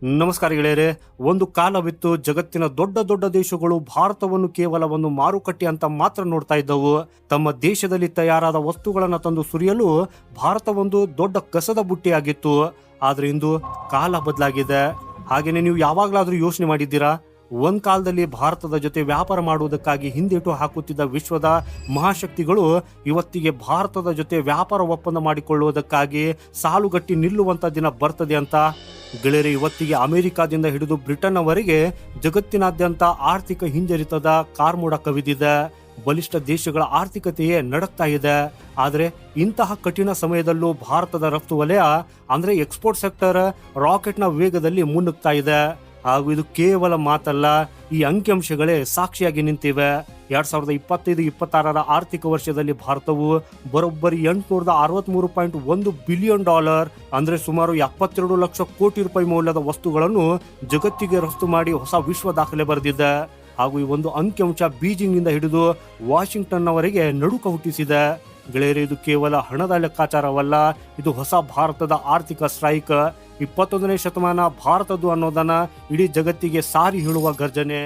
ನಮಸ್ಕಾರ ಗೆಳೆಯರೆ. ಒಂದು ಕಾಲವಿತ್ತು ಜಗತ್ತಿನ ದೊಡ್ಡ ದೊಡ್ಡ ದೇಶಗಳು ಭಾರತವನ್ನು ಕೇವಲ ಒಂದು ಮಾರುಕಟ್ಟೆ ಅಂತ ಮಾತ್ರ ನೋಡ್ತಾ ಇದ್ದವು. ತಮ್ಮ ದೇಶದಲ್ಲಿ ತಯಾರಾದ ವಸ್ತುಗಳನ್ನು ತಂದು ಸುರಿಯಲು ಭಾರತ ಒಂದು ದೊಡ್ಡ ಕಸದ ಬುಟ್ಟಿಯಾಗಿತ್ತು. ಆದ್ರೆ ಇಂದು ಕಾಲ ಬದಲಾಗಿದೆ. ಹಾಗೇನೆ ನೀವು ಯಾವಾಗ್ಲಾದ್ರೂ ಯೋಚನೆ ಮಾಡಿದ್ದೀರಾ? ಒಂದ್ ಕಾಲದಲ್ಲಿ ಭಾರತದ ಜೊತೆ ವ್ಯಾಪಾರ ಮಾಡುವುದಕ್ಕಾಗಿ ಹಿಂದೇಟು ಹಾಕುತ್ತಿದ್ದ ವಿಶ್ವದ ಮಹಾಶಕ್ತಿಗಳು ಇವತ್ತಿಗೆ ಭಾರತದ ಜೊತೆ ವ್ಯಾಪಾರ ಒಪ್ಪಂದ ಮಾಡಿಕೊಳ್ಳುವುದಕ್ಕಾಗಿ ಸಾಲುಗಟ್ಟಿ ನಿಲ್ಲುವಂತ ದಿನ ಬರ್ತದೆ ಅಂತ ಗೆಳೆಯರೆ. ಇವತ್ತಿಗೆ ಅಮೆರಿಕಾದಿಂದ ಹಿಡಿದು ಬ್ರಿಟನ್ನವರೆಗೆ ಜಗತ್ತಿನಾದ್ಯಂತ ಆರ್ಥಿಕ ಹಿಂಜರಿತದ ಕಾರ್ಮೋಡ ಕವಿದಿದೆ. ಬಲಿಷ್ಠ ದೇಶಗಳ ಆರ್ಥಿಕತೆಯೇ ನಡಕ್ತಾ ಇದೆ. ಆದರೆ ಇಂತಹ ಕಠಿಣ ಸಮಯದಲ್ಲೂ ಭಾರತದ ರಫ್ತು ವಲಯ ಅಂದ್ರೆ ಎಕ್ಸ್ಪೋರ್ಟ್ ಸೆಕ್ಟರ್ ರಾಕೆಟ್ನ ವೇಗದಲ್ಲಿ ಮುನ್ನುಗ್ತಾ ಇದೆ. ಹಾಗೂ ಇದು ಕೇವಲ ಮಾತಲ್ಲ, ಈ ಅಂಕಿಅಂಶಗಳೇ ಸಾಕ್ಷಿಯಾಗಿ ನಿಂತಿವೆ. 2025-26 ಆರ್ಥಿಕ ವರ್ಷದಲ್ಲಿ ಭಾರತವು ಬರೋಬ್ಬರಿ $863.1 ಬಿಲಿಯನ್ ಅಂದ್ರೆ ಸುಮಾರು 72 ಲಕ್ಷ ಕೋಟಿ ರೂಪಾಯಿ ಮೌಲ್ಯದ ವಸ್ತುಗಳನ್ನು ಜಗತ್ತಿಗೆ ರಫ್ತು ಮಾಡಿ ಹೊಸ ವಿಶ್ವ ದಾಖಲೆ ಬರೆದಿದೆ. ಹಾಗೂ ಈ ಒಂದು ಅಂಕಿಅಂಶ ಬೀಜಿಂಗ್ನಿಂದ ಹಿಡಿದು ವಾಷಿಂಗ್ಟನ್ನವರೆಗೆ ನಡುಕ ಹುಟ್ಟಿಸಿದೆ. ಗೆಳೆಯರೆ, ಇದು ಕೇವಲ ಹಣದ ಲೆಕ್ಕಾಚಾರವಲ್ಲ, ಇದು ಹೊಸ ಭಾರತದ ಆರ್ಥಿಕ ಸ್ಟ್ರೈಕ್. 21ನೇ ಶತಮಾನ ಭಾರತದ್ದು ಅನ್ನೋದನ್ನ ಇಡೀ ಜಗತ್ತಿಗೆ ಸಾರಿ ಹೇಳುವ ಗರ್ಜನೆ.